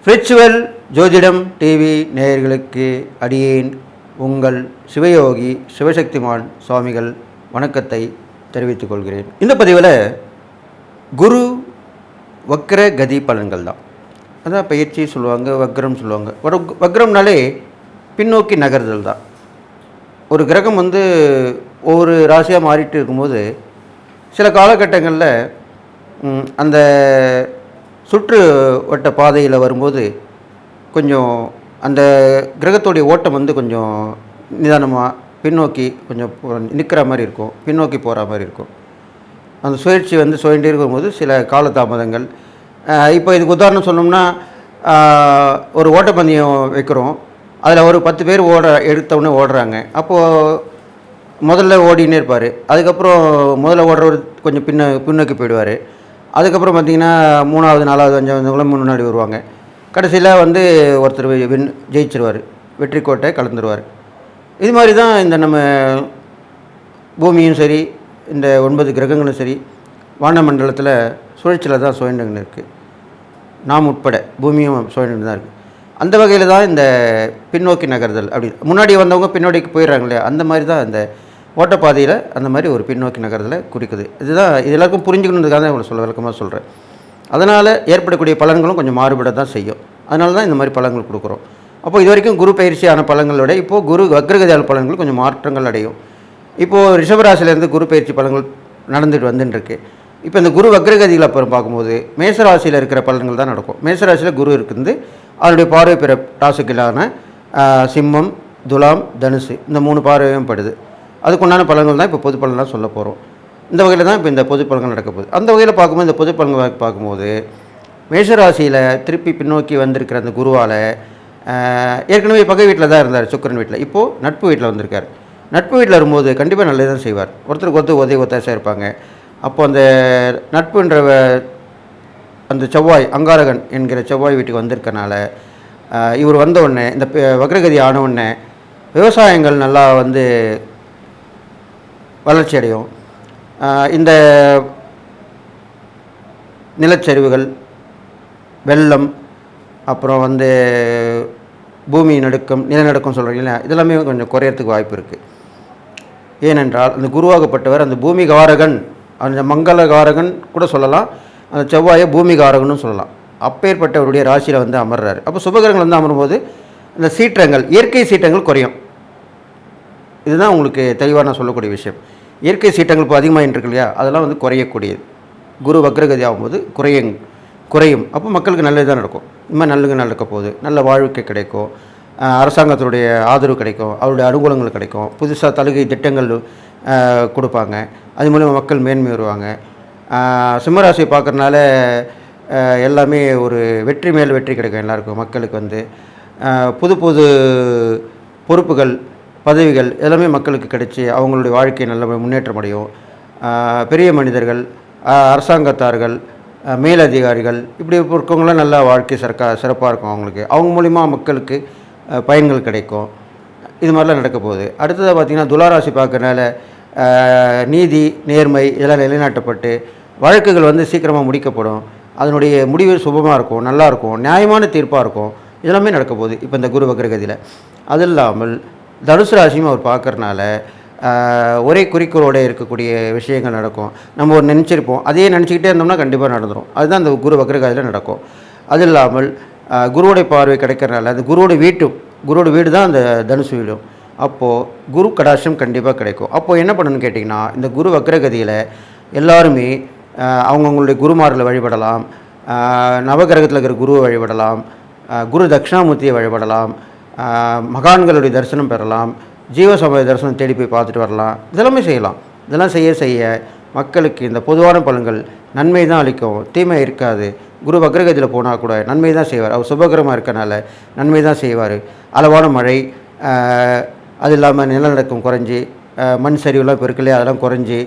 Spiritual ஜோதிடம் TV நேயர்களுக்கு அடியேன் உங்கள் சிவயோகி சிவசக்திமான் சுவாமிகள் வணக்கத்தை தெரிவித்துக் கொள்கிறேன். இந்த பதிவில் குரு வக்ர கதி பலன்கள் தான். அதான் பயிற்சி சொல்லுவாங்க, வக்ரம் சொல்லுவாங்க. வக்ரம்னாலே பின்னோக்கி நகர்தல் தான். ஒரு கிரகம் ஒவ்வொரு ராசியாக மாறிட்டு இருக்கும்போது சில காலகட்டங்களில் அந்த சுற்று வட்ட பாதையில் வரும்போது கொஞ்சம் அந்த கிரகத்துடைய ஓட்டம் கொஞ்சம் நிதானமாக பின்னோக்கி கொஞ்சம் நிற்கிற மாதிரி இருக்கும், பின்னோக்கி போகிற மாதிரி இருக்கும். அந்த சுழற்சி சுழண்டே இருக்கும்போது சில காலதாமதங்கள். இப்போ இதுக்கு உதாரணம் சொன்னோம்னா, ஒரு ஓட்டப்பந்தயம் வைக்கிறோம், அதில் ஒரு 10 பேர் எடுத்தவுடனே ஓடுறாங்க. அப்போது முதல்ல ஓடினே இருப்பார். அதுக்கப்புறம் முதல்ல ஓடுறவர் கொஞ்சம் பின்னோக்கி போயிடுவார். அதுக்கப்புறம் பார்த்திங்கன்னா 3வது 4வது 5வது முன்னாடி வருவாங்க. கடைசியில் ஒருத்தர் ஜெயிச்சிருவார், வெற்றி கோட்டை கலந்துருவார். இது மாதிரி தான் இந்த நம்ம பூமியும் சரி, இந்த 9 கிரகங்களும் சரி, வானமண்டலத்தில் சுழற்சியில் தான் சுழண்டுன்னு இருக்குது. நாம் உட்பட பூமியும் சுழண்டு தான் இருக்குது. அந்த வகையில் தான் இந்த பின்னோக்கி நகர்தல். அப்படி முன்னாடி வந்தவங்க பின்னோடிக்கு போயிடுறாங்க இல்லையா, அந்த மாதிரி தான் இந்த ஓட்டப்பாதையில் அந்த மாதிரி ஒரு பின்னோக்கி நகர்தலை குறிக்குது. இதுதான் இது எல்லாருக்கும் புரிஞ்சுக்கணுன்றதுக்காக தான் இவ்வளோ விளக்கமாக சொல்கிறேன். அதனால் ஏற்படக்கூடிய பலன்களும் கொஞ்சம் மாறுபட தான் செய்யும். அதனால தான் இந்த மாதிரி பலன்கள் கொடுக்குறோம். அப்போது இது வரைக்கும் குரு பயிற்சியான பலன்களோட இப்போது குரு வக்ரகதியான பலன்கள் கொஞ்சம் மாற்றங்கள் அடையும். இப்போது ரிஷபராசிலேருந்து குரு பயிற்சி பலன்கள் நடந்துட்டு வந்துட்டுருக்கு. இப்போ இந்த குரு வக்ரகதியில் அப்புறம் பார்க்கும்போது மேசராசியில் இருக்கிற பலன்கள் தான் நடக்கும். மேசராசியில் குரு இருக்குது, அதனுடைய பார்வை பிற ராசிகளான சிம்மம், துலாம், தனுசு, இந்த 3 பார்வையும் படுது. அதுக்குண்டான பலன்கள் தான் இப்போ பொது பலன்லாம் சொல்ல போகிறோம். இந்த வகையில் தான் இப்போ இந்த பொது பலன்கள் நடக்க போகுது. அந்த வகையில் பார்க்கும்போது இந்த பொது பலன்கள் பார்க்கும்போது மேஷராசியில் திருப்பி பின்னோக்கி வந்திருக்கிற அந்த குருவால் ஏற்கனவே பகை வீட்டில் தான் இருந்தார், சுக்கிரன் வீட்டில். இப்போது நட்பு வீட்டில் வந்திருக்கார். நட்பு வீட்டில் வரும்போது கண்டிப்பாக நல்லது தான் செய்வார். ஒருத்தருக்கு உதவி ஒத்தாசையாக இருப்பாங்க. அப்போது அந்த நட்புன்ற அந்த செவ்வாய், அங்காரகன் என்கிற செவ்வாய் வீட்டுக்கு வந்திருக்கனால இவர் வந்தவுடனே இந்த வக்ரகதி ஆனவுடனே விவசாயங்கள் நல்லா வளர்ச்சி அடையும். இந்த நிலச்சரிவுகள், வெள்ளம், அப்புறம் பூமி நடுக்கம், நிலநடுக்கம் சொல்கிறீங்களா, இதெல்லாமே கொஞ்சம் குறையறதுக்கு வாய்ப்பு இருக்குது. ஏனென்றால் அந்த குருவாகப்பட்டவர் அந்த பூமிகாரகன், அந்த மங்களகாரகன் கூட சொல்லலாம், அந்த செவ்வாயை பூமிகாரகனும் சொல்லலாம். அப்பேற்பட்டவருடைய ராசியில் அமர்றாரு. அப்போ சுபகிரகங்கள் அமரும்போது அந்த சீற்றங்கள், இயற்கை சீற்றங்கள் குறையும். இதுதான் உங்களுக்கு தெளிவாக நான் சொல்லக்கூடிய விஷயம். இயற்கை சீற்றங்கள் இப்போ அதிகமாக இருக்கு இல்லையா, அதெல்லாம் குறையக்கூடியது. குரு வக்ரகதி ஆகும்போது குறையும். அப்போ மக்களுக்கு நல்லது தான் நடக்கும். இந்த மாதிரி நல்லது நடக்க போகுது. நல்ல வாழ்க்கை கிடைக்கும், அரசாங்கத்தினுடைய ஆதரவு கிடைக்கும், அவருடைய அனுகூலங்கள் கிடைக்கும், புதுசாக தலுகை திட்டங்கள் கொடுப்பாங்க. அது மூலமாக மக்கள் மேன்மை வருவாங்க. சிம்மராசியை பார்க்குறதுனால எல்லாமே ஒரு வெற்றி மேல் வெற்றி கிடைக்கும். எல்லாருக்கும் மக்களுக்கு புது புது பொறுப்புகள், பதவிகள் எல்லாமே மக்களுக்கு கிடைச்சி அவங்களுடைய வாழ்க்கை நல்ல முன்னேற்றம் அடையும். பெரிய மனிதர்கள், அரசாங்கத்தார்கள், மேலதிகாரிகள், இப்படி இருக்கவங்களாம் நல்ல வாழ்க்கை சிறப்பாக இருக்கும். அவங்க மூலிமா மக்களுக்கு பயன்கள் கிடைக்கும். இது மாதிரிலாம் நடக்க போகுது. அடுத்ததாக பார்த்திங்கன்னா துளாராசி பார்க்கறனால நீதி, நேர்மை இதெல்லாம் நிலைநாட்டப்பட்டு வழக்குகள் சீக்கிரமாக முடிக்கப்படும். அதனுடைய முடிவு சுபமாக இருக்கும், நல்லாயிருக்கும், நியாயமான தீர்ப்பாக இருக்கும். இதெல்லாமே நடக்க போகுது இப்போ இந்த குரு வக்ரகதியில். அது இல்லாமல் தனுசு ராசியும் அவர் பார்க்கறனால ஒரே குறிக்கோளோடு இருக்கக்கூடிய விஷயங்கள் நடக்கும். நம்ம ஒரு நினச்சிருப்போம், அதையே நினச்சிக்கிட்டே இருந்தோம்னா கண்டிப்பாக நடந்துடும். அதுதான் அந்த குரு வக்ரகதியில் நடக்கும். அது இல்லாமல் குருவோடைய பார்வை கிடைக்கிறனால அந்த குருவோட வீடு தான் அந்த தனுசு வீடும். அப்போது குரு கடாட்சம் கண்டிப்பாக கிடைக்கும். அப்போது என்ன பண்ணணும்னு கேட்டிங்கன்னா, இந்த குரு வக்ரகதியில் எல்லாருமே அவங்கவுங்களுடைய குருமார்களை வழிபடலாம், நவகிரகத்தில் இருக்கிற குருவை வழிபடலாம், குரு தட்சிணாமூர்த்தியை வழிபடலாம், மகான்களுடைய தரிசனம் பெறலாம், ஜீவசமய தரிசனம் தேடி போய் பார்த்துட்டு வரலாம். இதெல்லாமே செய்யலாம். இதெல்லாம் செய்ய மக்களுக்கு இந்த பொதுவான பலன்கள் நன்மை தான் அளிக்கும், தீமை இருக்காது. குரு வக்ரகதியில் போனால் கூட நன்மை தான் செய்வார். அவர் சுபகிரமாக இருக்கனால நன்மை தான் செய்வார். அளவான மழை, அது இல்லாமல் நிலநடுக்கம் குறைஞ்சி, மண் சரிவுலாம் இப்போ இருக்குல்லையே அதெல்லாம் குறைஞ்சி,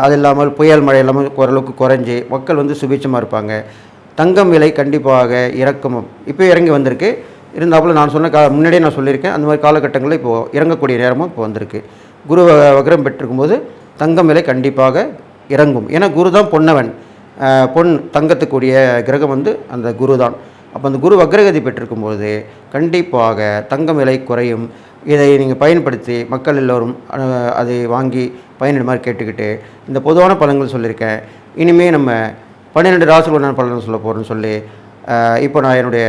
அது இல்லாமல் புயல் மழை எல்லாமே ஓரளவுக்கு குறைஞ்சி மக்கள் சுபிட்சமாக இருப்பாங்க. தங்கம் விலை கண்டிப்பாக இறக்கமும் இப்போ இறங்கி வந்திருக்கு. இருந்தாப்புல நான் சொன்ன முன்னாடியே நான் சொல்லியிருக்கேன், அந்த மாதிரி காலகட்டங்களில் இப்போது இறங்கக்கூடிய நேரமும் இப்போ வந்திருக்கு. குரு வக்ரம் பெற்றிருக்கும்போது தங்கம் விலை கண்டிப்பாக இறங்கும். ஏன்னா குரு தான் பொன்னவன், பொன் தங்கத்துக்குரிய கிரகம் வந்து அந்த குரு தான். அப்போ அந்த குரு வக்ரகதி பெற்றிருக்கும்போது கண்டிப்பாக தங்கம் விலை குறையும். இதை நீங்கள் பயன்படுத்தி மக்கள் எல்லோரும் அதை வாங்கி பயனிடுமாறு கேட்டுக்கிட்டு இந்த பொதுவான பலன்கள் சொல்லியிருக்கேன். இனிமேல் நம்ம 12 ராசிக்கு உண்டான பலன்கள் சொல்ல போகிறோன்னு சொல்லி இப்போ நான் என்னுடைய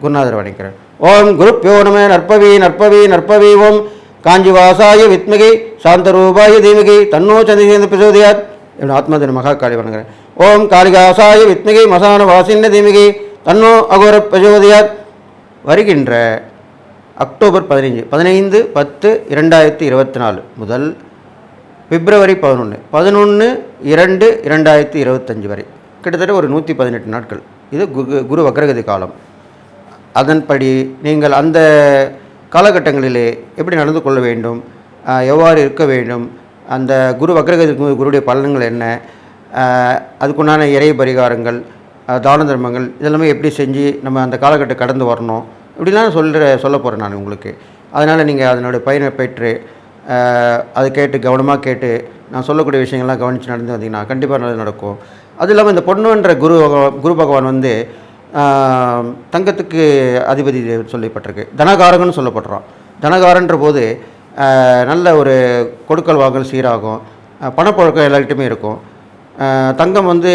குருநாதரை வணங்குகிறேன். ஓம் குருப்யோ நம. நற்பவி நற்பவி நற்பவி. ஓம் காஞ்சி வாசாய வித்மகி சாந்தரூபாய தீமகி தன்னோ சந்திரேந்திர பிரசோதயாத். என்னோட ஆத்மாதின மகா காளி வணங்குகிறேன். ஓம் காளிகாசாய வித்மகி மசான வாசின்ன தீமகி தன்னோ அகோர பிரசோதயாத். வருகின்ற அக்டோபர் 15/10/2024 முதல் பிப்ரவரி 11/11/2/2025 வரை கிட்டத்தட்ட ஒரு 118 நாட்கள். இது குரு வக்ரகதி காலம். அதன்படி நீங்கள் அந்த காலகட்டங்களிலே எப்படி நடந்து கொள்ள வேண்டும், எவ்வாறு இருக்க வேண்டும், அந்த குரு வக்ரகதி குருடைய பலன்கள் என்ன, அதுக்குண்டான இறை பரிகாரங்கள், தான தர்மங்கள் இதெல்லாமே எப்படி செஞ்சு நம்ம அந்த காலகட்டம் கடந்து வரணும், இப்படிலாம் சொல்ல போகிறேன் நான் உங்களுக்கு. அதனால் நீங்கள் அதனுடைய பயனை பெற்று அதை கேட்டு கவனமாக கேட்டு நான் சொல்லக்கூடிய விஷயங்கள்லாம் கவனித்து நடந்து வந்தீங்கன்னா கண்டிப்பாக நல்லது நடக்கும். அது இல்லாமல் இந்த பொண்ணுன்ற குரு பகவான் வந்து தங்கத்துக்கு அதிபதி சொல்லப்பட்டிருக்கு, தனகாரகன்னு சொல்லப்படுறான். தனகாரன்ற போது நல்ல ஒரு கொடுக்கல் வாங்கல் சீராகும், பணப்பழக்கம் எல்லார்கிட்டையுமே இருக்கும். தங்கம் வந்து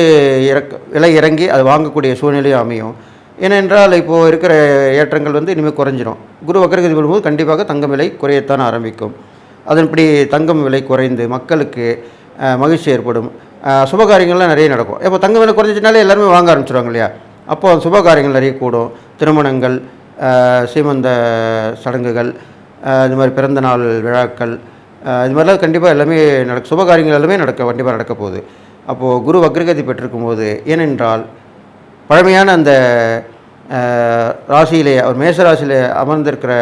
விலை இறங்கி அது வாங்கக்கூடிய சூழ்நிலையும் அமையும். ஏனென்றால் இப்போது இருக்கிற ஏற்றங்கள் வந்து இனிமேல் குறைஞ்சிரும். குரு வக்ரகதி வரும்போது கண்டிப்பாக தங்கம் விலை குறையத்தான் ஆரம்பிக்கும். அதன்படி தங்கம் விலை குறைந்து மக்களுக்கு மகிழ்ச்சி ஏற்படும். சுபகாரியங்கள்லாம் நிறைய நடக்கும். இப்போ தங்கம் விலை குறைஞ்சினாலே எல்லாருமே வாங்க ஆரம்பிச்சிடுவாங்க இல்லையா? அப்போது சுபகாரியங்கள் நிறைய கூடும். திருமணங்கள், சீமந்த சடங்குகள், இது மாதிரி பிறந்த நாள் விழாக்கள், இது மாதிரிலாம் கண்டிப்பாக எல்லாமே சுபகாரியங்கள் எல்லாமே கண்டிப்பாக நடக்க போகுது. அப்போது குரு வக்ரகதி பெற்றிருக்கும் போது, ஏனென்றால் பழமையான அந்த ராசியிலே அவர் மேச ராசியிலே அமர்ந்திருக்கிற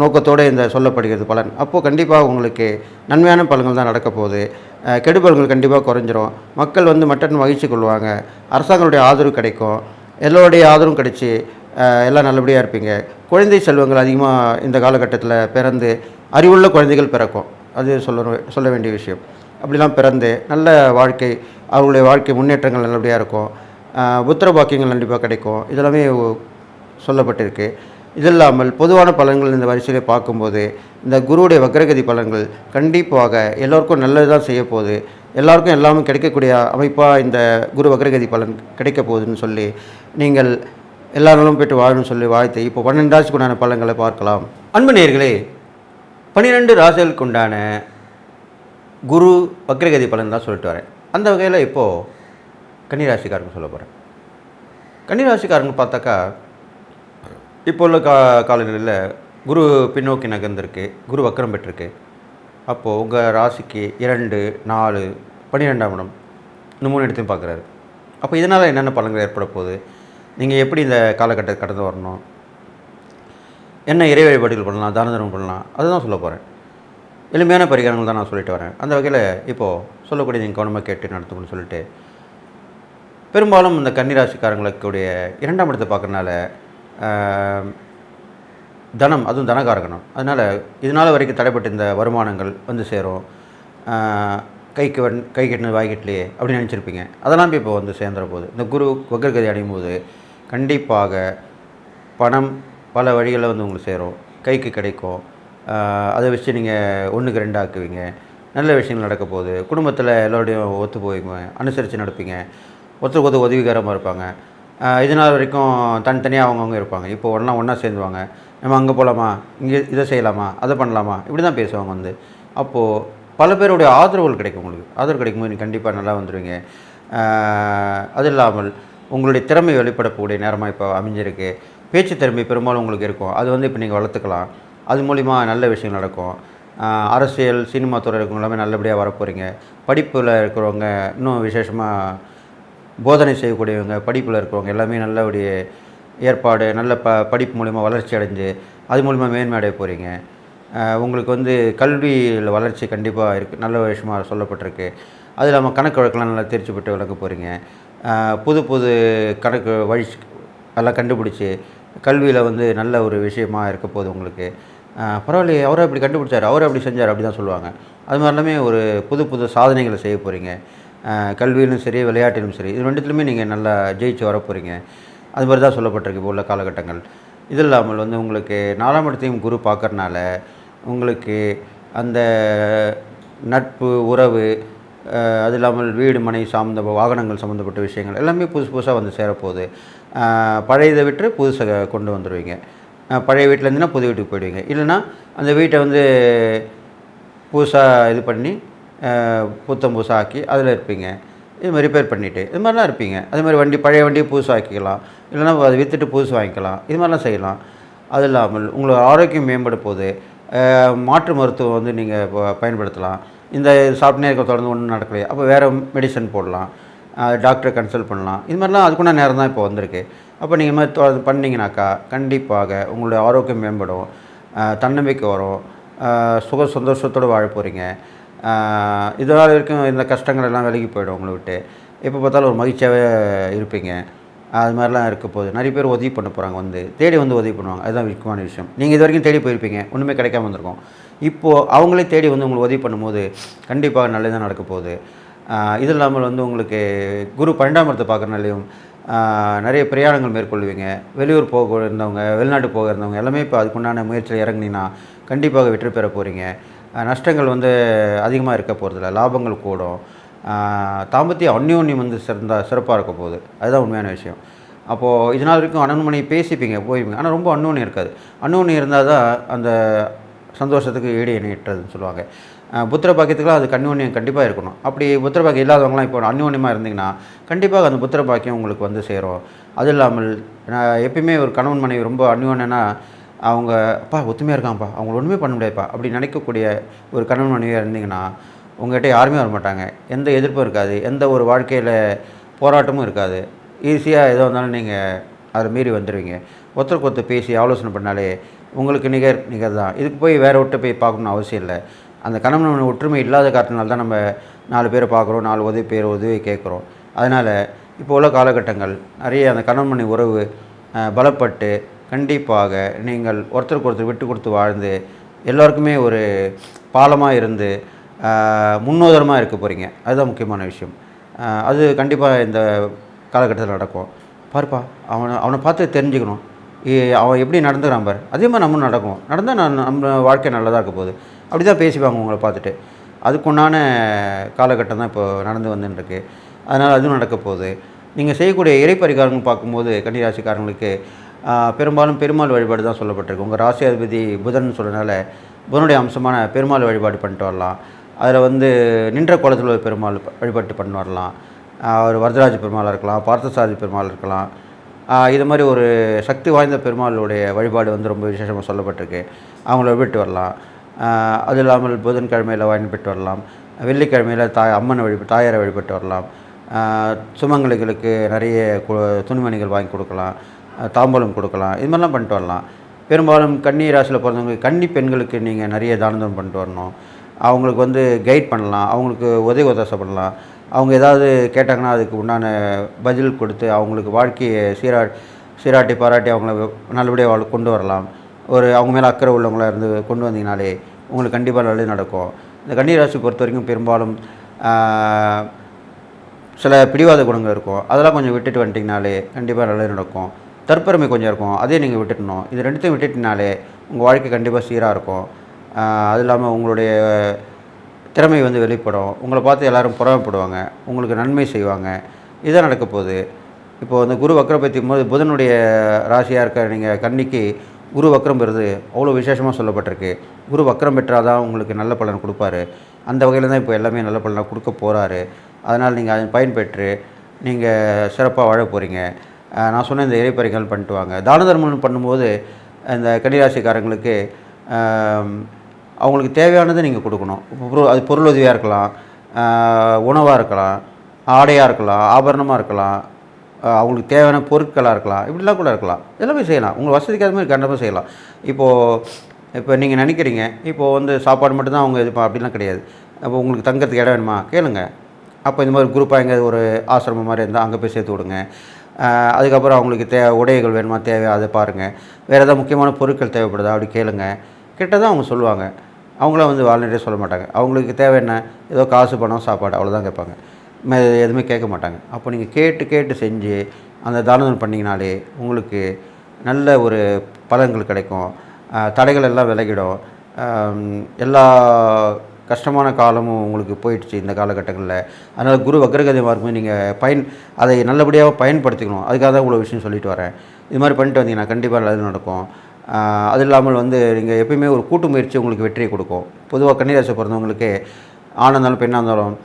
நோக்கத்தோடு இந்த சொல்லப்படுகிறது பலன். அப்போது கண்டிப்பாக உங்களுக்கு நன்மையான பலன்கள் தான் நடக்க போகுது. கெடுபலன்கள் கண்டிப்பாக குறைஞ்சிரும். மக்கள் வந்து மட்டன் மகிழ்ச்சி கொள்வாங்க. அரசாங்கங்களுடைய ஆதரவு கிடைக்கும். எல்லோருடைய ஆதரவும் கிடைச்சி எல்லாம் நல்லபடியாக இருப்பீங்க. குழந்தை செல்வங்கள் அதிகமாக இந்த காலகட்டத்தில் பிறந்து அறிவுள்ள குழந்தைகள் பிறக்கும். அது சொல்ல வேண்டிய விஷயம். அப்படிலாம் பிறந்து நல்ல வாழ்க்கை, அவர்களுடைய வாழ்க்கை முன்னேற்றங்கள் நல்லபடியாக இருக்கும். புத்திர பாக்கியங்கள் கண்டிப்பாக கிடைக்கும். இதெல்லாமே சொல்லப்பட்டிருக்கு. இது இல்லாமல் பொதுவான பலன்கள் இந்த வரிசையிலே பார்க்கும்போது இந்த குருவுடைய வக்ரகதி பலன்கள் கண்டிப்பாக எல்லோருக்கும் நல்லது தான் செய்ய போகுது. எல்லாருக்கும் எல்லாமே கிடைக்கக்கூடிய அமைப்பாக இந்த குரு வக்ரகதி பலன் கிடைக்க போகுதுன்னு சொல்லி நீங்கள் எல்லா நாளும் பெற்று வாழணும்னு சொல்லி வாழ்த்து இப்போ 12 ராசிக்கு உண்டான பலன்களை பார்க்கலாம். அன்பு நேயர்களே, 12 ராசிகளுக்கு உண்டான குரு வக்ரகதி பலன் தான் சொல்லிட்டு வரேன். அந்த வகையில் இப்போது கன்னிராசிக்காரங்க சொல்ல போகிறேன். கன்னிராசிக்காரங்க பார்த்தாக்கா இப்போ உள்ள காலநிலையில் குரு பின்னோக்கி நகர்ந்திருக்கு, குரு வக்ரம் பெற்றிருக்கு. அப்போது உங்கள் ராசிக்கு 2, 4, 12ஆம் இடம் இந்த 3 இடத்தையும் பார்க்குறாரு. அப்போ இதனால் என்னென்ன பலன்கள் ஏற்பட போகுது, நீங்கள் எப்படி இந்த காலகட்டத்தை கடந்து வரணும், என்ன இறை வழிபாடுகள் பண்ணலாம், தான தர்மம் பண்ணலாம், அதுதான் சொல்ல போகிறேன். எளிமையான பரிகாரங்கள் தான் நான் சொல்லிட்டு வரேன். அந்த வகையில் இப்போது சொல்லக்கூடிய நீங்கள் கவனமாக கேட்டு நடத்துக்கணும்னு சொல்லிட்டு, பெரும்பாலும் இந்த கன்னிராசிக்காரங்களுக்குடைய 2ஆம் இடத்தை பார்க்கறனால தனம், அதுவும் தனகாரகணம். அதனால் இதனால் வரைக்கும் தடைப்பட்ட இந்த வருமானங்கள் வந்து சேரும். கை கட்டினது வாய்க்கட்டிலையே அப்படின்னு நினச்சிருப்பீங்க. அதெல்லாம் இப்போ வந்து சேர்ந்துற போது இந்த குரு வக்ரகதி அடையும் போது கண்டிப்பாக பணம் பல வழிகளில் வந்து உங்களுக்கு சேரும், கைக்கு கிடைக்கும். அதை வச்சு நீங்கள் 1க்கு 2 ஆக்குவீங்க. நல்ல விஷயங்கள் நடக்க போகுது. குடும்பத்தில் எல்லோருடையும் ஒத்து போய்க்குங்க, அனுசரித்து நடப்பீங்க. ஒருத்தருக்கு உதவிகரமாக இருப்பாங்க. இதனால் வரைக்கும் தனித்தனியாக அவங்கவுங்க இருப்பாங்க. இப்போ ஒன்றா சேர்ந்துவாங்க. நம்ம அங்கே போகலாமா, இங்கே இதை செய்யலாமா, அதை பண்ணலாமா, இப்படி தான் பேசுவாங்க வந்து. அப்போது பல பேருடைய ஆதரவுகள் கிடைக்கும். உங்களுக்கு ஆதரவு கிடைக்கும்போது நீங்கள் கண்டிப்பாக நல்லா வந்துடுவீங்க. அது இல்லாமல் உங்களுடைய திறமை வெளிப்படக்கூடிய நேரமாக இப்போ அமைஞ்சிருக்கு. பேச்சு திறமை பெரும்பாலும் உங்களுக்கு இருக்கும். அது வந்து இப்போ நீங்கள் வளர்த்துக்கலாம். அது மூலிமா நல்ல விஷயங்கள் நடக்கும். அரசியல், சினிமா துறை இருக்கவங்க எல்லாமே நல்லபடியாக வரப்போகிறீங்க. படிப்பில் இருக்கிறவங்க இன்னும் விசேஷமாக போதனை செய்யக்கூடியவங்க, படிப்பில் இருக்கிறவங்க எல்லாமே நல்லபடிய ஏற்பாடு, நல்ல படிப்பு மூலிமா வளர்ச்சி அடைஞ்சு அது மூலிமா மேன்மை அடைய போகிறீங்க. உங்களுக்கு வந்து கல்வியில் வளர்ச்சி கண்டிப்பாக இருக்குது, நல்ல விஷயமாக சொல்லப்பட்டிருக்கு. அது இல்லாமல் கணக்கு வழக்கெல்லாம் நல்லா தெரிச்சு பெற்று விளக்க போகிறீங்க. புது புது கணக்கு வழி எல்லாம் கண்டுபிடிச்சி கல்வியில் வந்து நல்ல ஒரு விஷயமாக இருக்க போகுது உங்களுக்கு. பரவாயில்லையே, அவரை அப்படி கண்டுபிடிச்சார், அவரை அப்படி செஞ்சார், அப்படி தான் சொல்லுவாங்க. அது மாதிரிலாமே ஒரு புது புது சாதனைகளை செய்ய போகிறீங்க. கல்வியிலும் சரி, விளையாட்டிலும் சரி, இது 2த்துலையுமே நீங்கள் நல்லா ஜெயிச்சு வரப்போகிறீங்க. அது மாதிரி தான் சொல்லப்பட்டிருக்கு இப்போ உள்ள காலகட்டங்கள். இது இல்லாமல் வந்து உங்களுக்கு 4ஆம் இடத்தையும் குரு பார்க்கறனால, உங்களுக்கு அந்த நட்பு, உறவு, அது இல்லாமல் வீடு, மனை சார்ந்த வாகனங்கள் சம்மந்தப்பட்ட விஷயங்கள் எல்லாமே புதுசு புதுசாக வந்து சேரப்போகுது. பழையதை விட்டு புதுசை கொண்டு வந்துடுவீங்க. பழைய வீட்டில் இருந்தீங்கன்னா புது வீட்டுக்கு போயிடுவீங்க. இல்லைன்னா அந்த வீட்டை வந்து புதுசாக இது பண்ணி புத்தம் புதுசாக ஆக்கி அதில் இருப்பீங்க. இது மாதிரி ரிப்பேர் பண்ணிவிட்டு இது மாதிரிலாம் இருப்பீங்க. அதே மாதிரி வண்டி, பழைய வண்டியை புதுசாக ஆக்கிக்கலாம். இல்லைன்னா அதை விற்றுட்டு புதுசு வாங்கிக்கலாம். இது மாதிரிலாம் செய்யலாம். அது இல்லாமல் உங்களோட ஆரோக்கியம் மேம்பட போகுது. மாற்று மருத்துவம் வந்து நீங்கள் பயன்படுத்தலாம். இந்த சாப்பிட்னே இருக்க தொடர்ந்து ஒன்றும் நடக்கலையே, அப்போ வேறு மெடிசன் போடலாம். டாக்டரை கன்சல்ட் பண்ணலாம். இது மாதிரிலாம் அதுக்குள்ள நேரம் தான் இப்போ வந்திருக்கு. அப்போ நீங்கள் இது மாதிரி பண்ணிங்கனாக்கா கண்டிப்பாக உங்களுடைய ஆரோக்கியம் மேம்படும். தன்னம்பிக்கை வரும். சந்தோஷத்தோடு வாழ போகிறீங்க. இதனால் வரைக்கும் இந்த கஷ்டங்கள் எல்லாம் விலகி போயிடும் உங்களை விட்டு. எப்போ பார்த்தாலும் ஒரு மகிழ்ச்சியாகவே இருப்பீங்க. அது மாதிரிலாம் இருக்க போகுது. நிறைய பேர் உதவி பண்ண போகிறாங்க, வந்து தேடி வந்து உதவி பண்ணுவாங்க. அதுதான் முக்கியமான விஷயம். நீங்கள் இது வரைக்கும் தேடி போயிருப்பீங்க, ஒன்றுமே கிடைக்காம வந்திருக்கும். இப்போது அவங்களே தேடி வந்து உங்களுக்கு உதவி பண்ணும்போது கண்டிப்பாக நல்லதாக நடக்க போகுது. இது இல்லாமல் வந்து உங்களுக்கு குரு 12ஆம் இடத்தை பார்க்குறனாலையும் நிறைய பிரயாணங்கள் மேற்கொள்வீங்க. வெளியூர் போக இருந்தவங்க, வெளிநாட்டு போக இருந்தவங்க எல்லாமே இப்போ அதுக்குண்டான முயற்சியில் இறங்குனீங்கன்னா கண்டிப்பாக வெற்றி பெற போகிறீங்க. நஷ்டங்கள் வந்து அதிகமாக இருக்க போகிறதில்ல, லாபங்கள் கூடும். தாம்பத்திய அந்யோன்யம் வந்து சிறப்பாக இருக்க போகுது. அதுதான் உண்மையான விஷயம். அப்போது இது நாள் வரைக்கும் அண்ணன் மணி பேசிப்பீங்க, போய்ப்பீங்க. ஆனால் ரொம்ப அந்யோன்யம் இருக்காது. அந்யோன்யம் இருந்தால் தான் அந்த சந்தோஷத்துக்கு ஈடு இணையற்றதுன்னு சொல்லுவாங்க. புத்திர பாக்கியத்துக்குலாம் அது அந்யோன்யம் கண்டிப்பாக இருக்கணும். அப்படி புத்திர பாக்கியம் இல்லாதவங்களாம் இப்போ அந்யோன்யமாக இருந்தீங்கன்னா கண்டிப்பாக அந்த புத்திர பாக்கியம் உங்களுக்கு வந்து சேரும். அது இல்லாமல் எப்பயுமே ஒரு கணவன் மனைவி ரொம்ப அந்யோன்யம்னா அவங்க அப்பா ஒத்துமையாக இருக்காங்கப்பா, அவங்கள ஒன்றுமே பண்ண முடியாதுப்பா அப்படி நினைக்கக்கூடிய ஒரு கணவன் மனைவியாக இருந்தீங்கன்னா உங்கள்கிட்ட யாருமே வரமாட்டாங்க. எந்த எதிர்ப்பும் இருக்காது. எந்த ஒரு வாழ்க்கையில் போராட்டமும் இருக்காது. ஈஸியாக எதோ இருந்தாலும் நீங்கள் அதை மீறி வந்துடுவீங்க. ஒருத்தருக்கு ஒருத்தர் பேசி ஆலோசனை பண்ணாலே உங்களுக்கு நிகர் தான். இதுக்கு போய் வேறு விட்டு போய் பார்க்கணுன்னு அவசியம் இல்லை. அந்த கணவன் ஒற்றுமை இல்லாத காரணத்தினால தான் நம்ம 4 பேரை பார்க்குறோம், 4 பேர் உதவி கேட்குறோம். அதனால் இப்போ உள்ள காலகட்டங்கள் நிறைய அந்த கணவன் மனைவி உறவு பலப்பட்டு கண்டிப்பாக நீங்கள் ஒருத்தருக்கு ஒருத்தர் விட்டு கொடுத்து வாழ்ந்து எல்லோருக்குமே ஒரு பாலமாக இருந்து முன்னோதரமாக இருக்க போகிறீங்க. அதுதான் முக்கியமான விஷயம். அது கண்டிப்பாக இந்த காலகட்டத்தில் நடக்கும். பாருப்பா, அவனை பார்த்து தெரிஞ்சுக்கணும். அவன் எப்படி நடந்துக்கிறான் பாரு, அதே மாதிரி நம்மளும் நடந்தால் நம்ம வாழ்க்கை நல்லதாக இருக்க போகுது. அப்படி தான் பேசிப்பாங்க உங்களை பார்த்துட்டு. அதுக்குண்டான காலகட்டம் தான் இப்போ நடந்து வந்துருக்கு. அதனால் அதுவும் நடக்க போகுது. நீங்கள் செய்யக்கூடிய இறை பரிகாரங்கள் பார்க்கும்போது கன்னிராசிக்காரங்களுக்கு பெரும்பாலும் பெருமாள் வழிபாடு தான் சொல்லப்பட்டிருக்கு. உங்கள் ராசியாதிபதி புதன் சொல்கிறதுனால புதனுடைய அம்சமான பெருமாள் வழிபாடு பண்ணிட்டு வரலாம். அதில் வந்து நின்ற கோலத்தில் ஒரு பெருமாள் வழிபாட்டு பண்ணி வரலாம். ஒரு வரதராஜ பெருமாளாக இருக்கலாம், பார்த்தசாரதி பெருமாள் இருக்கலாம். இது மாதிரி ஒரு சக்தி வாய்ந்த பெருமாளுடைய வழிபாடு வந்து ரொம்ப விசேஷமாக சொல்லப்பட்டிருக்கு. அவங்கள வழிபட்டு வரலாம். அது இல்லாமல் புதன்கிழமையில் வழிபட்டு வரலாம். வெள்ளிக்கிழமையில் அம்மனை தாயாரை வழிபட்டு வரலாம். சுமங்கலிகளுக்கு நிறைய துணிமணிகள் வாங்கி கொடுக்கலாம், தாம்பூலம் கொடுக்கலாம். இது மாதிரிலாம் பண்ணிட்டு வரலாம். பெரும்பாலும் கன்னி ராசியில் பிறந்தவங்க கன்னி பெண்களுக்கு நீங்கள் நிறைய தானம் பண்ணிட்டு வரணும். அவங்களுக்கு வந்து கைட் பண்ணலாம், அவங்களுக்கு உதவி ஒத்தாசை பண்ணலாம். அவங்க ஏதாவது கேட்டாங்கன்னா அதுக்கு உண்டான பதில் கொடுத்து அவங்களுக்கு வாழ்க்கையை சீராட்டி பாராட்டி அவங்கள நல்லபடியாக கொண்டு வரலாம். அவங்க மேலே அக்கறை உள்ளவங்களாக இருந்து கொண்டு வந்தீங்கனாலே உங்களுக்கு கண்டிப்பாக நல்லது நடக்கும். இந்த கன்னிராசி பொறுத்த வரைக்கும் பெரும்பாலும் சில பிடிவாத குணங்கள் இருக்கும். அதெல்லாம் கொஞ்சம் விட்டுட்டு வந்துட்டிங்கனாலே கண்டிப்பாக நல்லது நடக்கும். தற்பெருமை கொஞ்சம் இருக்கும், அதே நீங்கள் விட்டுட்டணும். இது 2த்தையும் விட்டுட்டினாலே உங்கள் வாழ்க்கை கண்டிப்பாக சீராக இருக்கும். அது இல்லாமல் உங்களுடைய திறமை வந்து வெளிப்படும். உங்களை பார்த்து எல்லோரும் புறமைப்படுவாங்க, உங்களுக்கு நன்மை செய்வாங்க. இதுதான் நடக்க போகுது. இப்போது வந்து குரு வக்ரம் பற்றியும் போது புதனுடைய ராசியாக இருக்க நீங்கள் கன்னிக்கு குரு வக்ரம் பெறுது அவ்வளோ விசேஷமாக சொல்லப்பட்டிருக்கு. குரு வக்ரம் பெற்றால் தான் உங்களுக்கு நல்ல பலன் கொடுப்பாரு. அந்த வகையில் தான் இப்போ எல்லாமே நல்ல பலனாக கொடுக்க போகிறாரு. அதனால் நீங்கள் அதை பயன்பெற்று நீங்கள் சிறப்பாக வாழ போகிறீங்க. நான் சொன்ன இந்த இறைப்பறிகள் பண்ணிட்டு வாங்க. தான தர்மம் பண்ணும்போது இந்த கன்னிராசிக்காரங்களுக்கு அவங்களுக்கு தேவையானதை நீங்கள் கொடுக்கணும். அது பொருள் உதவியாக இருக்கலாம், உணவாக இருக்கலாம், ஆடையாக இருக்கலாம், ஆபரணமாக இருக்கலாம், அவங்களுக்கு தேவையான பொருட்களாக இருக்கலாம், இப்படிலாம் கூட இருக்கலாம். எல்லாமே செய்யலாம். உங்கள் வசதிக்கு அது மாதிரி கண்டிப்பாக செய்யலாம். இப்போ நீங்கள் நினைக்கிறீங்க இப்போது வந்து சாப்பாடு மட்டும்தான் அவங்க இது அப்படிலாம் கிடையாது. அப்போ உங்களுக்கு தங்கறதுக்கு இடம் வேணுமா கேளுங்க. அப்போ இந்த மாதிரி குரூப்பாக எங்கேயாவது ஒரு ஆசிரமம் மாதிரி இருந்தால் அங்கே போய் சேர்த்து விடுங்க. அதுக்கப்புறம் அவங்களுக்கு உடைகள் வேணுமா தேவை அதை பாருங்கள். வேறு ஏதாவது முக்கியமான பொருட்கள் தேவைப்படுதா அப்படி கேளுங்க. கிட்டதான் அவங்க சொல்லுவாங்க. அவங்களாம் வந்து வாலண்டியராக சொல்ல மாட்டாங்க. அவங்களுக்கு தேவை என்ன, ஏதோ காசு பணம் சாப்பாடு அவ்வளோதான் கேட்பாங்க. எதுவுமே கேட்க மாட்டாங்க. அப்போ நீங்கள் கேட்டு கேட்டு செஞ்சு அந்த தானம் பண்ணிங்கனாலே உங்களுக்கு நல்ல ஒரு பலன்கள் கிடைக்கும். தடைகள் எல்லாம் விலகிடும். எல்லா கஷ்டமான காலமும் உங்களுக்கு போயிடுச்சு இந்த காலகட்டங்களில். அதனால் குரு வக்ரகதி மார்க்கம் நீங்கள் அதை நல்லபடியாக பயன்படுத்திக்கணும். அதுக்காக தான் இவ்வளோ விஷயம் சொல்லிட்டு வரேன். இது மாதிரி பண்ணிட்டு வந்தீங்கன்னா கண்டிப்பாக நல்லது நடக்கும். அது இல்லாமல் நீங்கள் எப்பயுமே ஒரு கூட்டு முயற்சி உங்களுக்கு வெற்றியை கொடுக்கும். பொதுவாக கன்னிராசி பிறந்தவங்களுக்கு ஆணாக இருந்தாலும் பெண்ணாக இருந்தாலும்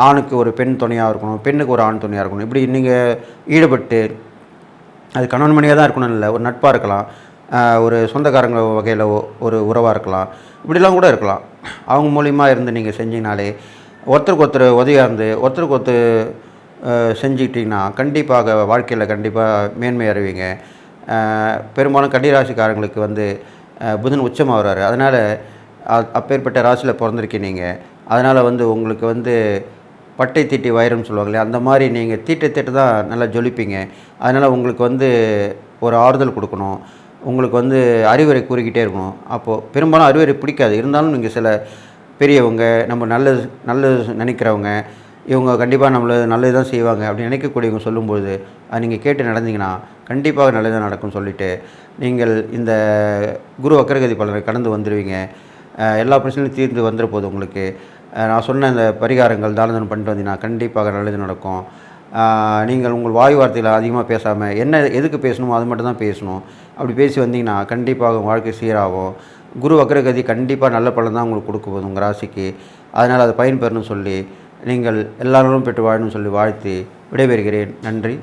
ஆணுக்கு ஒரு பெண் துணையாக இருக்கணும், பெண்ணுக்கு ஒரு ஆண் துணையாக இருக்கணும். இப்படி நீங்கள் ஈடுபட்டு அது கணவன் மணியாக தான் இருக்கணும்னு இல்லை, ஒரு நட்பாக இருக்கலாம், ஒரு சொந்தக்காரங்க வகையில் ஒரு உறவாக இருக்கலாம், இப்படிலாம் கூட இருக்கலாம். அவங்க மூலிமா இருந்து நீங்கள் செஞ்சீங்கனாலே ஒருத்தருக்கு ஒருத்தர் உதவியாக இருந்து ஒருத்தருக்கு ஒருத்தர் செஞ்சுக்கிட்டிங்கன்னா கண்டிப்பாக வாழ்க்கையில் கண்டிப்பாக மேன்மை அடைவீங்க. பெரும்பாலும் கன்னிராசிக்காரங்களுக்கு புதன் உச்சமாக வர்றாரு. அதனால் அப்பேற்பட்ட ராசியில் பிறந்திருக்கீங்க நீங்கள். அதனால் உங்களுக்கு பட்டை தீட்டி வைரம்னு சொல்லுவாங்களே, அந்த மாதிரி நீங்கள் தீட்ட தான் நல்லா ஜொலிப்பீங்க. அதனால் உங்களுக்கு ஒரு ஆறுதல் கொடுக்கணும், உங்களுக்கு அறிவுரை கூறிக்கிட்டே இருக்கணும். அப்போது பெரும்பாலும் அறிவுரை பிடிக்காது, இருந்தாலும் நீங்கள் சில பெரியவங்க, நம்ம நல்லது நினைக்கிறவங்க, இவங்க கண்டிப்பாக நல்லது தான் செய்வாங்க அப்படின்னு நினைக்கக்கூடியவங்க சொல்லும்போது அது நீங்கள் கேட்டு நடந்தீங்கன்னா கண்டிப்பாக நல்லதாக நடக்கும்னு சொல்லிவிட்டு நீங்கள் இந்த குரு வக்ரகதி பலனை கடந்து வந்துடுவீங்க. எல்லா பிரச்சனையும் தீர்ந்து வந்துட போகுது உங்களுக்கு. நான் சொன்ன இந்த பரிகாரங்கள் தானம் பண்ணிட்டு வந்தீங்கன்னா கண்டிப்பாக நல்லது நடக்கும். நீங்கள் உங்கள் வாய் வார்த்தையில் அதிகமாக பேசாமல் எதுக்கு பேசணுமோ அது மட்டும் தான் பேசணும். அப்படி பேசி வந்தீங்கன்னா கண்டிப்பாக உங்கள் வாழ்க்கை சீராகும். குரு வக்ரகதி கண்டிப்பாக நல்ல பலன் தான் உங்களுக்கு கொடுக்க போகுது உங்கள் ராசிக்கு. அதனால் அதை பயன்பெறணும்னு சொல்லி நீங்கள் எல்லாரும் பெற்று வாழணும்னு சொல்லி வாழ்த்தி விடைபெறுகிறேன். நன்றி.